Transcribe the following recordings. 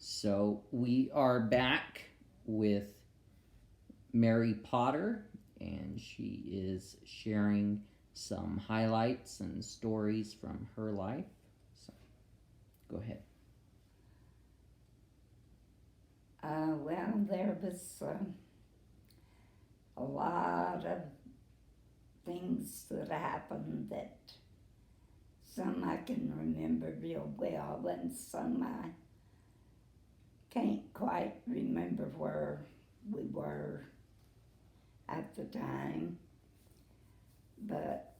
So we are back with Mary Potter, and she is sharing some highlights and stories from her life. So go ahead. Well, there was a lot of things that happened that some I can remember real well, and some I can't quite remember where we were at the time. But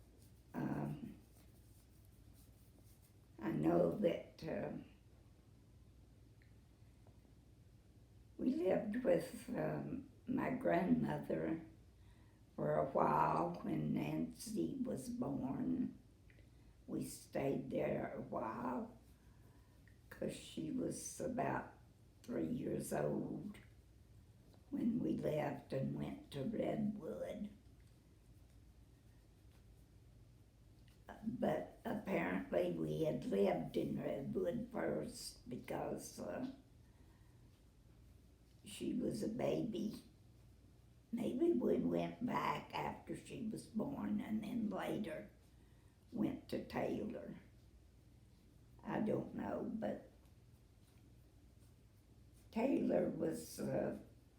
I know that we lived with my grandmother for a while when Nancy was born. We stayed there a while because she was about 3 years old when we left and went to Redwood. But apparently we had lived in Redwood first because she was a baby. Maybe we went back after she was born and then later went to Taylor. I don't know, but Taylor was,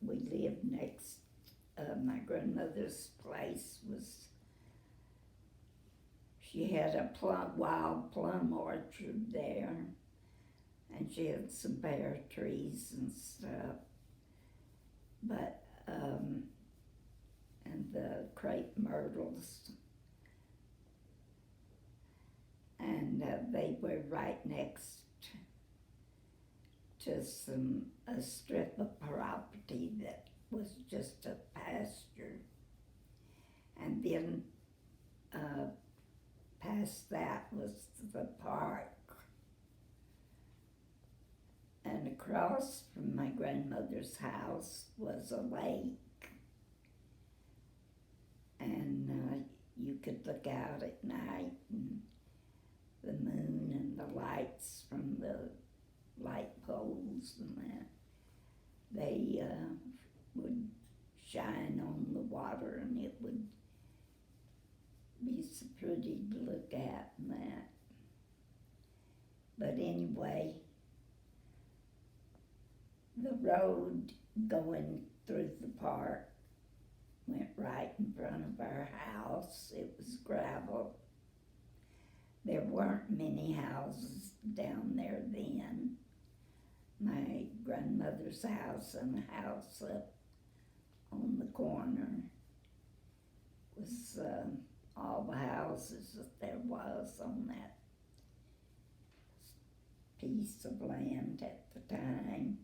we lived next, my grandmother's place was, she had a wild plum orchard there, and she had some pear trees and stuff. But, and the crepe myrtles. And they were right next to a strip of property that was just a pasture. And then past that was the park. And across from my grandmother's house was a lake. And you could look out at night, and the moon and the lights from the light poles and that, they would shine on the water, and it would be so pretty to look at and that. But anyway, the road going through the park went right in front of our house. It was gravel. There weren't many houses down there then. My grandmother's house and the house up on the corner was all the houses that there was on that piece of land at the time.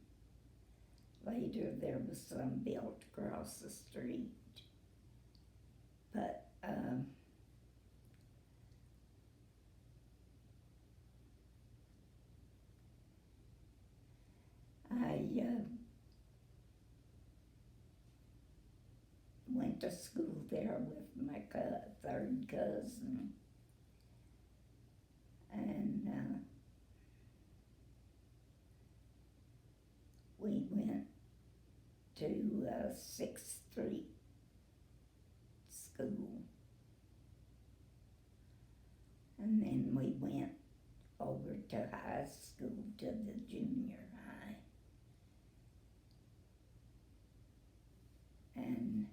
Later there was some built across the street. But I went to school there with my third cousin, and we went to 6th Street School, and then we went over to high school, to the junior high. And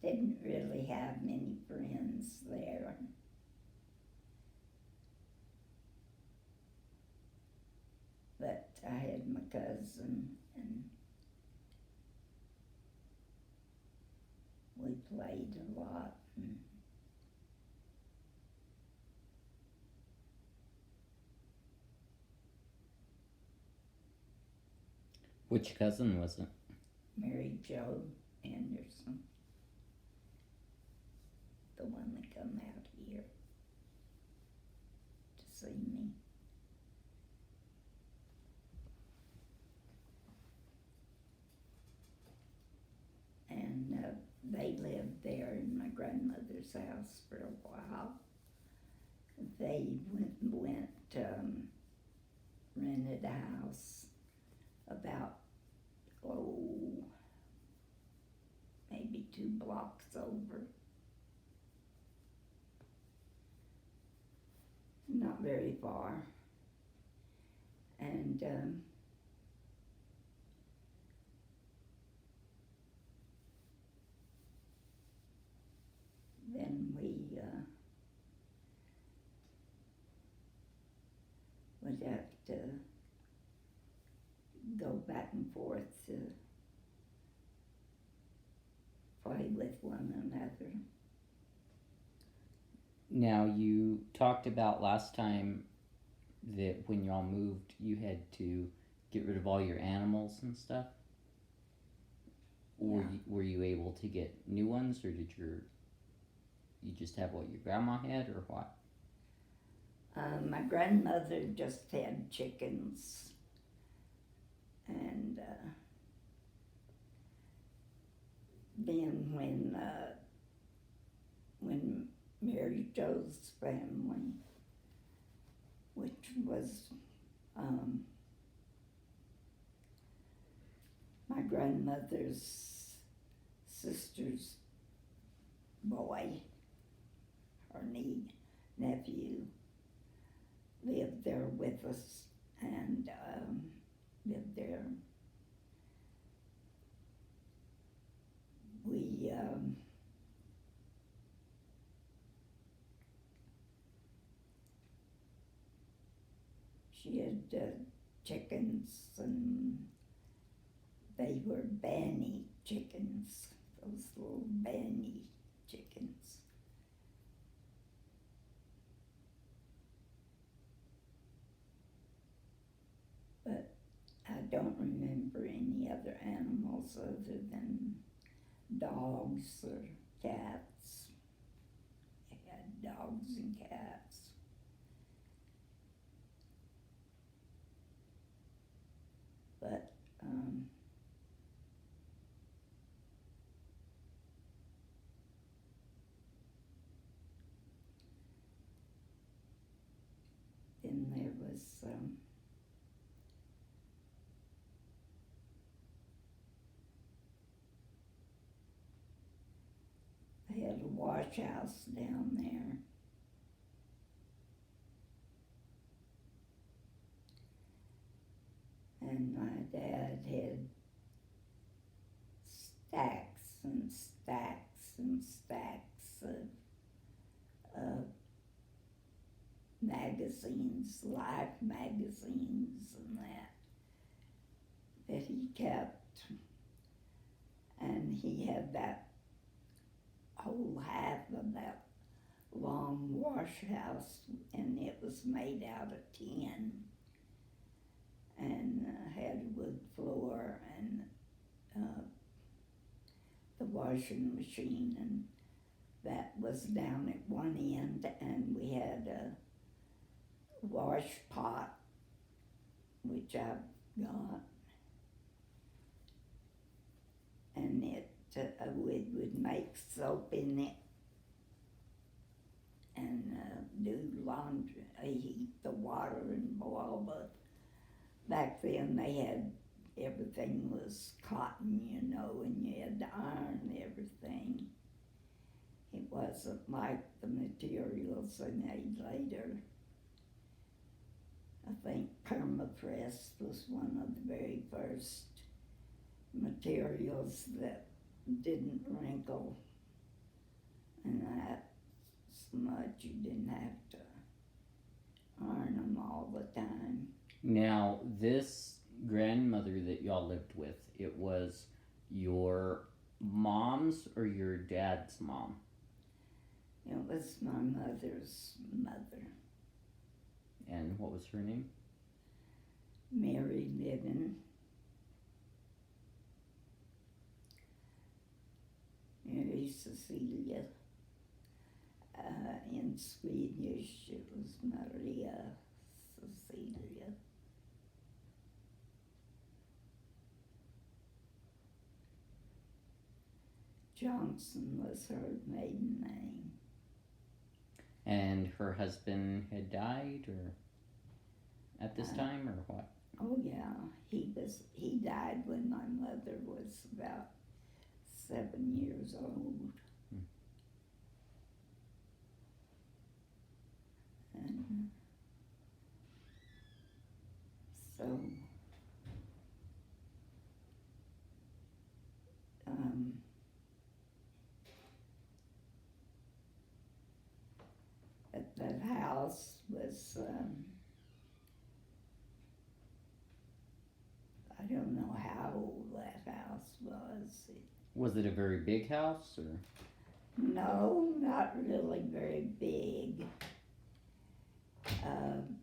didn't really have many friends there. But I had my cousin, and we played a lot. Which cousin was it? Mary Jo Anderson, the one that come out here to see me. And they lived there, and my grandmother's house for a while. They went rented a house about, maybe 2 blocks over. Not very far. And then we would have to go back and forth to play with one another. Now, you talked about last time that when y'all moved, you had to get rid of all your animals and stuff. Yeah. Were you able to get new ones, or did you just have what your grandma had, or what? My grandmother just had chickens, and then when Mary Jo's family, which was my grandmother's sister's boy, her nephew, lived there with us and lived there. We she had chickens, and they were banny chickens, those little banny chickens. But I don't remember any other animals other than dogs or cats. I had dogs and cats. But then there was they had a wash house down there. And my dad had stacks and stacks and stacks of magazines, life magazines and that he kept. And he had that whole half of that long wash house, and it was made out of tin and had wood floor and the washing machine, and that was down at one end, and we had a wash pot, which I've got, and we would make soap in it and do laundry, heat the water and boil, but back then they had, everything was cotton, and you had to iron everything. It wasn't like the materials they made later. I think permapress was one of the very first materials that didn't wrinkle, and that much you didn't have to iron them all the time. Now, this grandmother that y'all lived with, it was your mom's or your dad's mom? It was my mother's mother. And what was her name? Mary Niven. Mary Cecilia. In Swedish it was Maria Cecilia. Johnson was her maiden name. And her husband had died, or at this time, or what? Oh yeah, he died when my mother was about 7 years old. And so that house was I don't know how old that house was. Was it a very big house, or? No, not really very big.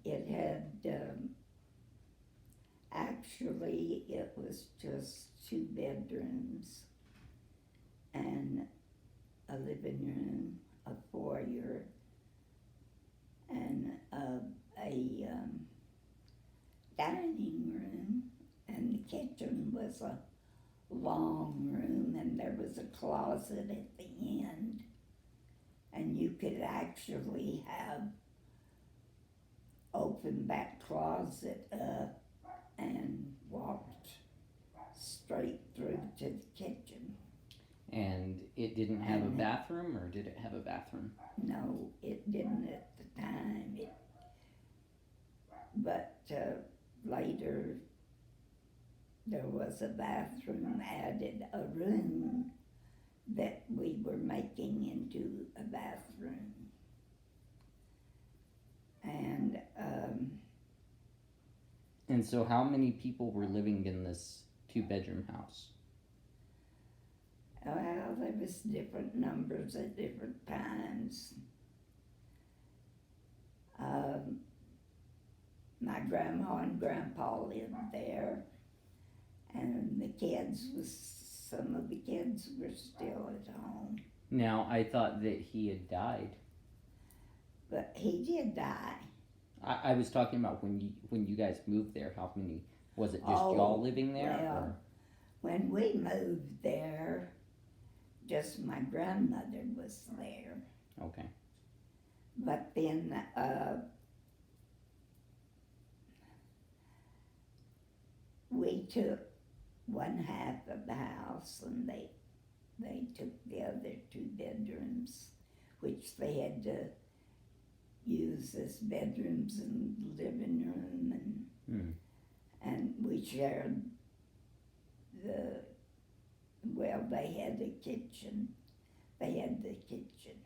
It had actually it was just 2 bedrooms and a living room, a foyer, and a dining room, and the kitchen was a long room, and there was a closet at the end, and you could actually have opened that closet up and walked straight through to the kitchen. And it didn't have a bathroom, or did it have a bathroom? No, it didn't at the time. But later there was a bathroom added, a room that we were making into a bathroom. And so how many people were living in this 2-bedroom house? Well, there was different numbers at different times. My grandma and grandpa lived there, and some of the kids were still at home. Now, I thought that he had died. But he did die. I was talking about when you guys moved there. How many? Was it just y'all living there? Well, or? When we moved there, just my grandmother was there. Okay. But then we took one half of the house, and they took the other 2 bedrooms, which they had to use as bedrooms and living room, and we shared they had a kitchen. They had the kitchen.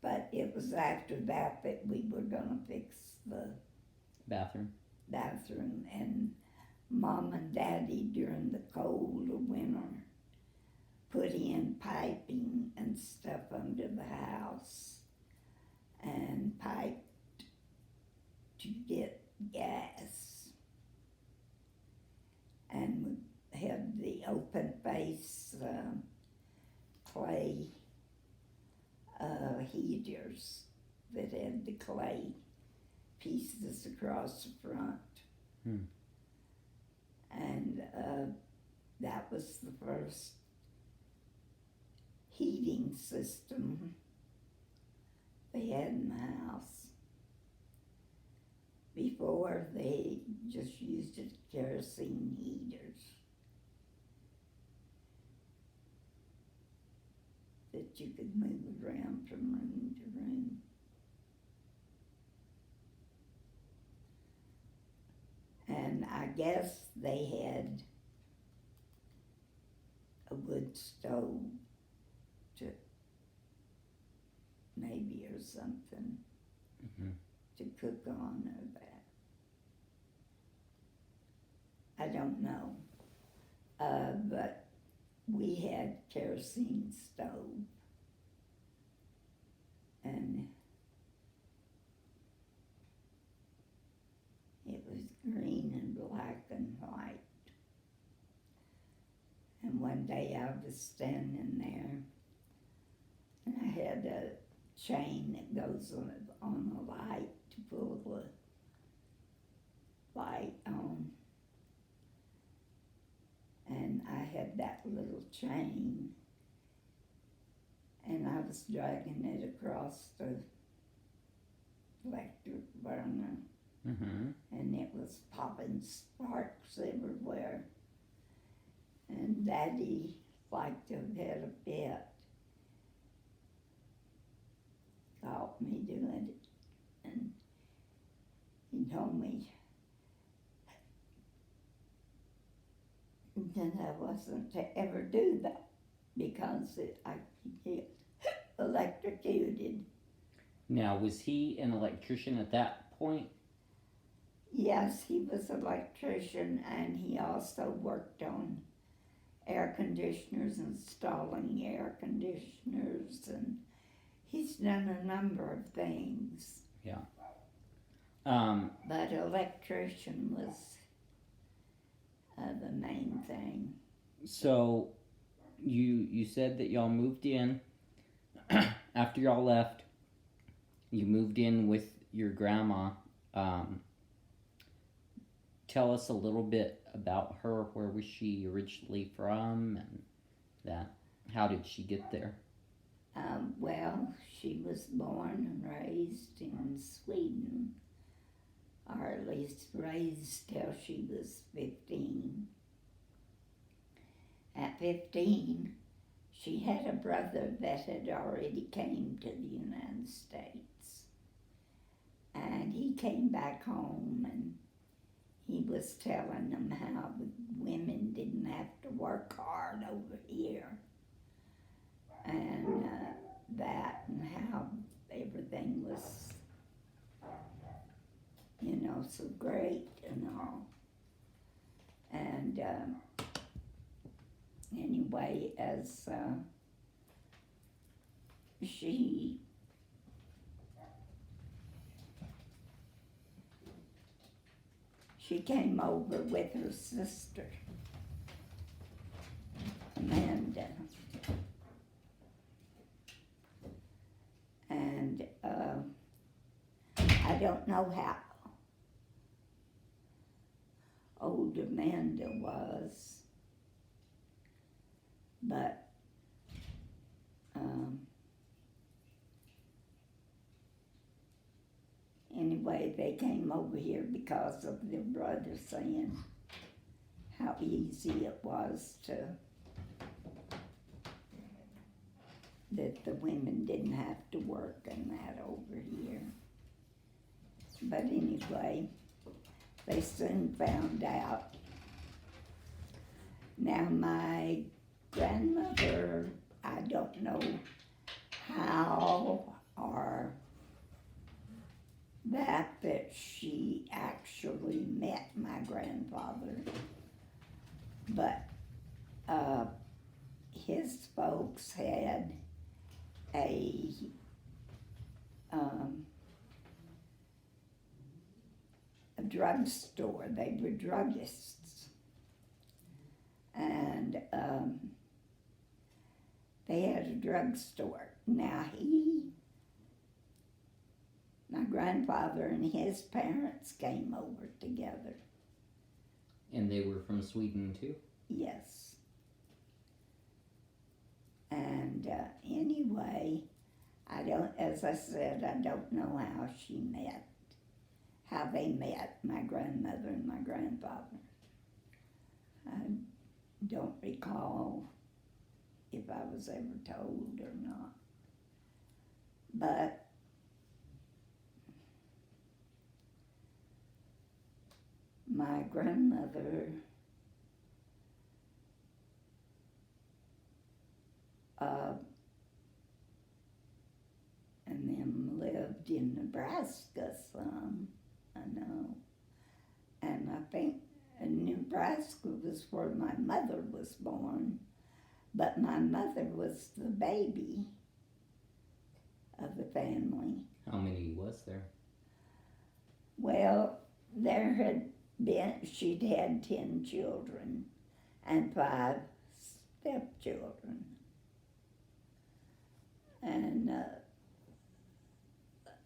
But it was after that we were gonna fix the bathroom, and Mom and Daddy during the cold winter put in piping and stuff under the house, and piped to get gas, and we had the open face clay heaters that had the clay pieces across the front. And that was the first heating system they had in the house. Before, they just used kerosene heaters that you could move around from room to room. And I guess they had a wood stove maybe or something to cook on, or that. I don't know. But we had kerosene stove, and it was green and black and white. And one day I was standing there, and I had a chain that goes on a light to pull the light on. And I had that little chain, and I was dragging it across the electric burner, Mm-hmm. and it was popping sparks everywhere. And Daddy liked to have had a bet, caught me doing it, and he told me that I wasn't to ever do that because I could get electrocuted. Now, was he an electrician at that point? Yes, he was an electrician, and he also worked on air conditioners, installing air conditioners, and he's done a number of things. Yeah. But electrician was the main thing. So you said that y'all moved in after y'all left. You moved in with your grandma. Tell us a little bit about her. Where was she originally from, and that? How did she get there? Well, she was born and raised in Sweden, or at least raised till she was 15. At 15, she had a brother that had already came to the United States. And he came back home, and he was telling them how the women didn't have to work hard over here. And that, and how everything was, so great and all. And anyway, as she came over with her sister, Amanda. And I don't know how old Amanda was, but anyway, they came over here because of their brother saying how easy it was that the women didn't have to work and that over here. But anyway, they soon found out. Now my grandmother, I don't know how or that she actually met my grandfather, but his folks had a drugstore. They were druggists, and they had a drugstore. Now my grandfather and his parents came over together. And they were from Sweden too? Yes. And anyway, as I said, I don't know how they met, my grandmother and my grandfather. I don't recall if I was ever told or not. But my grandmother and them lived in Nebraska some, I know. And I think Nebraska was where my mother was born, but my mother was the baby of the family. How many was there? Well, she'd had 10 children and 5 stepchildren. And,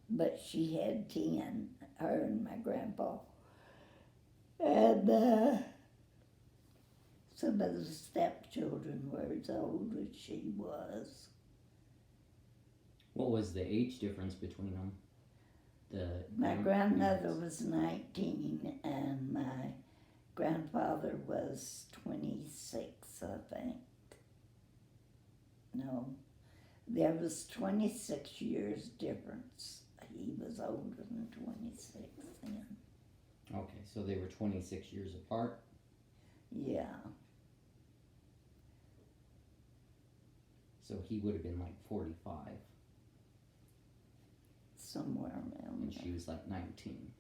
but she had 10, her and my grandpa. And some of the stepchildren were as old as she was. What was the age difference between them? My grandmother was 19 and my grandfather was 26, I think. No, there was 26 years difference. He was older than 26 then. Okay, so they were 26 years apart. Yeah, So he would have been like 45, somewhere around and there. she was like 19.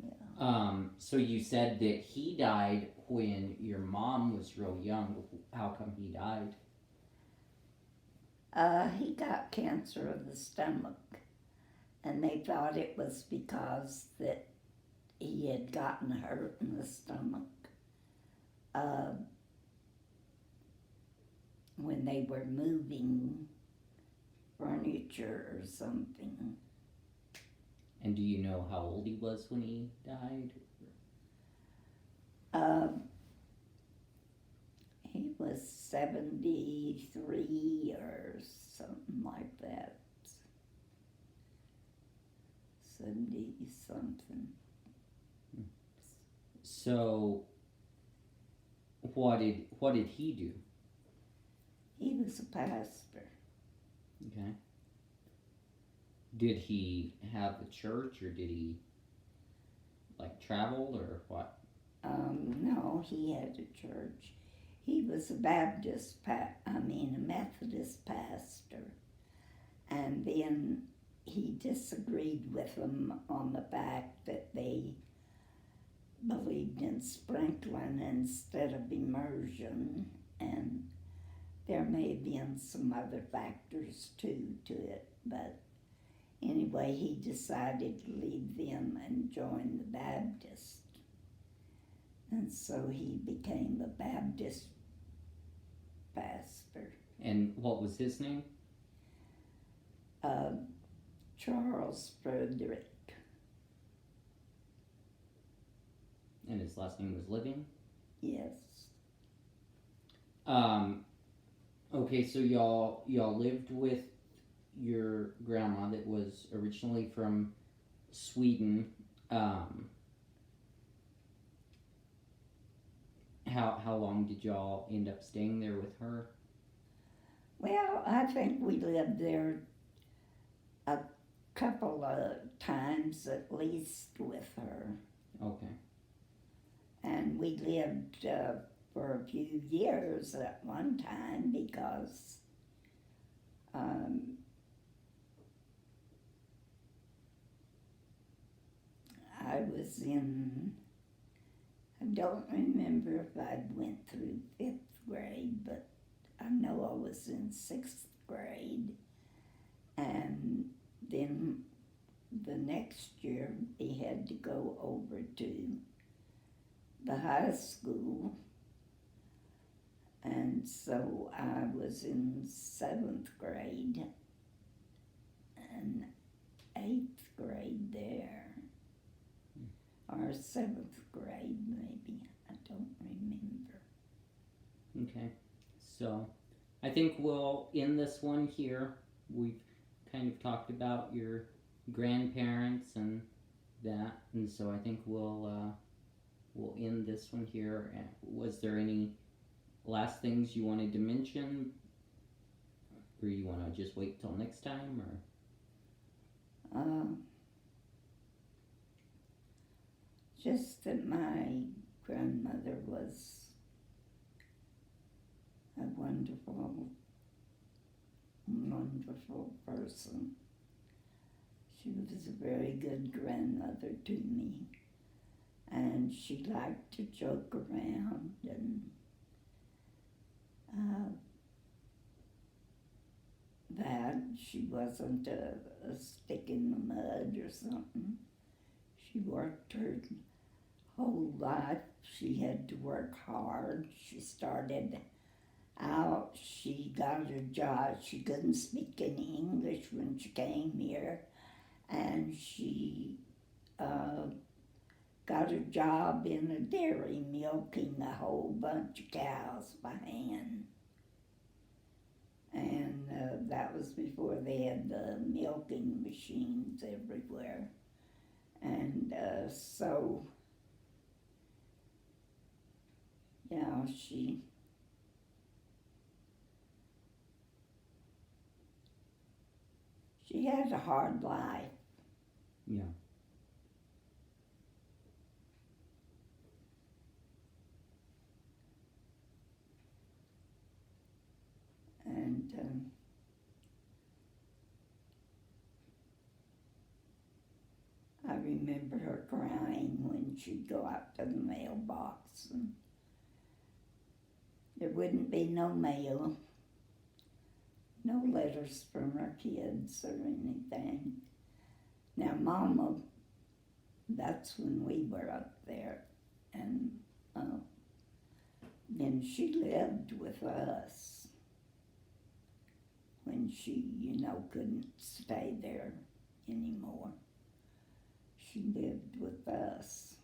Yeah. So you said that he died when your mom was real young. How come he died? He got cancer of the stomach, and they thought it was because that he had gotten hurt in the stomach when they were moving furniture or something. And do you know how old he was when he died? He was 73 or something like that. 70 something. So what did he do? He was a pastor. Okay. Did he have a church, or did he like travel, or what? No, he had a church. He was a a Methodist pastor. And then he disagreed with them on the fact that they believed in sprinkling instead of immersion. And there may have been some other factors too to it. But anyway, he decided to leave them and join the Baptist. And so he became a Baptist pastor. And what was his name? Charles Frederick. And his last name was Living? Yes. Okay, so y'all lived with your grandma that was originally from Sweden. How long did y'all end up staying there with her? Well, I think we lived there a couple of times at least with her. Okay. And we lived for a few years at one time because I was I don't remember if I went through 5th grade, but I know I was in 6th grade. And then the next year we had to go over to the high school. And so I was in 7th grade and 8th grade there. Or 7th grade, maybe. I don't remember. Okay. So I think we'll end this one here. We've kind of talked about your grandparents and that, and so I think we'll end this one here. Was there any last things you wanted to mention, or you want to just wait till next time, or? Just that my grandmother was a wonderful, wonderful person. She was a very good grandmother to me, and she liked to joke around, and that she wasn't a stick in the mud or something. She worked her whole life. She had to work hard. She started out, she got her job. She couldn't speak any English when she came here, and she got a job in a dairy milking a whole bunch of cows by hand. And that was before they had the milking machines everywhere. And so, yeah, she had a hard life. Yeah. And I remember her crying when she'd go out to the mailbox, and there wouldn't be no mail, no letters from her kids or anything. Now, Mama, that's when we were up there, and then she lived with us when she, couldn't stay there anymore. She lived with us.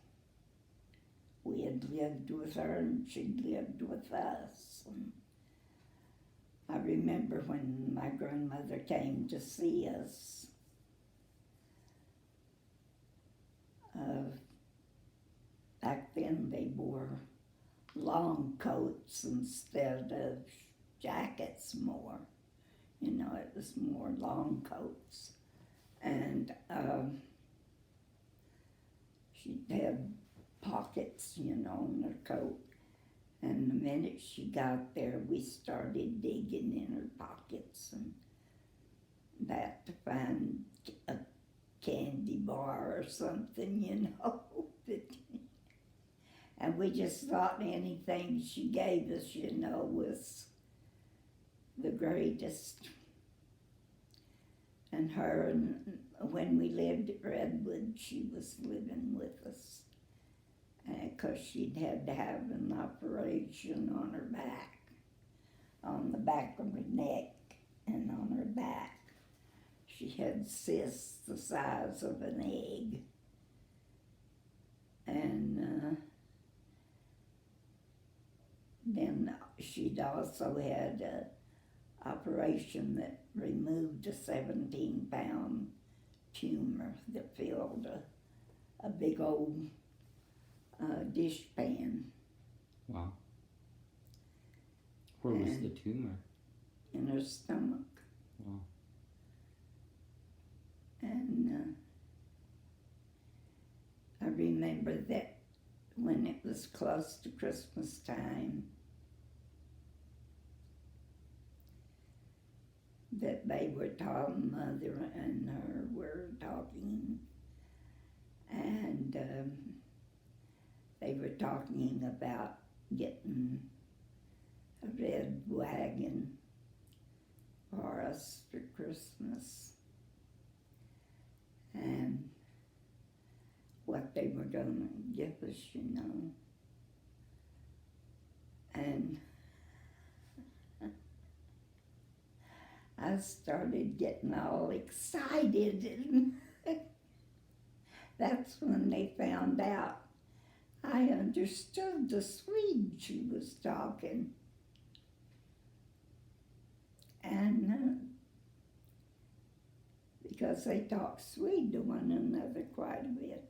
We had lived with her and she'd lived with us. And I remember when my grandmother came to see us, back then they wore long coats instead of jackets more. It was more long coats. And she'd have pockets, on her coat. And the minute she got there, we started digging in her pockets and that to find a candy bar or something, And we just thought anything she gave us, was the greatest. And when we lived at Redwood, she was living with us. Because she'd had to have an operation on her back, on the back of her neck and on her back. She had cysts the size of an egg. And then she'd also had an operation that removed a 17-pound tumor that filled a big old dish pan. Wow. Where was the tumor? In her stomach. Wow. And I remember that when it was close to Christmas time, that they were talking, Mother and her were talking, and they were talking about getting a red wagon for us for Christmas, and what they were going to give us, And I started getting all excited, and that's when they found out I understood the Swede she was talking. And because they talk Swede to one another quite a bit,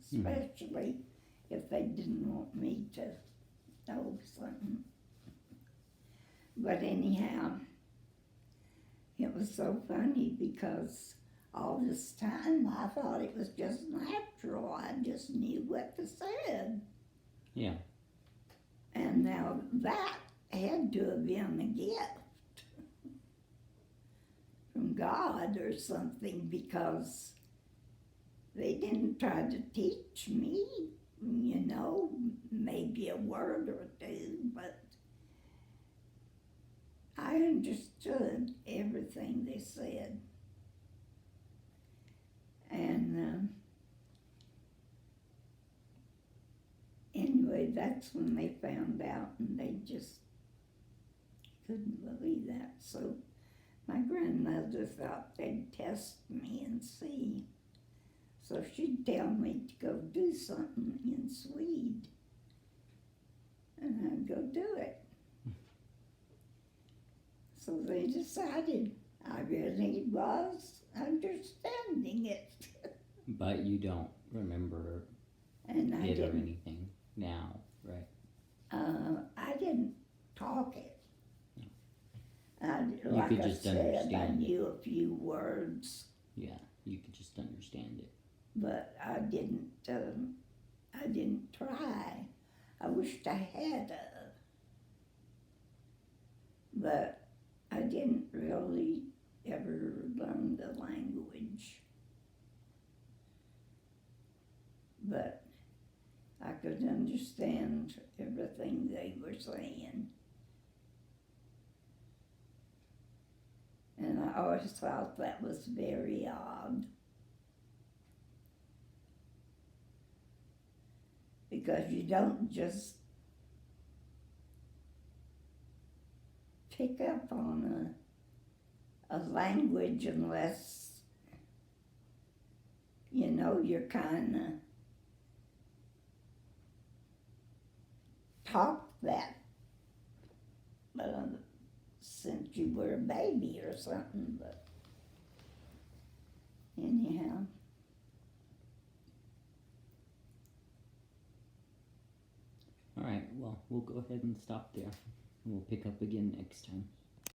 especially if they didn't want me to know something. But anyhow, it was so funny because all this time I thought it was just natural. I just knew what they said. Yeah. And now that had to have been a gift from God or something, because they didn't try to teach me, maybe a word or two, but I understood everything they said. And anyway, that's when they found out, and they just couldn't believe that. So my grandmother thought they'd test me and see. So she'd tell me to go do something in Swede, and I'd go do it. So they decided I really was understanding it. But you don't remember And I it or didn't, anything now, right? I didn't talk it. You Like could I just said, I understand it. knew a few words, Yeah, you could just understand it. but I didn't try. I wished I had, but I didn't really ever learn the language. But I could understand everything they were saying. And I always thought that was very odd. Because you don't just pick up on a language unless, you know, you're kind of taught that since you were a baby or something. But anyhow, All right, well, we'll go ahead and stop there. We'll pick up again next time.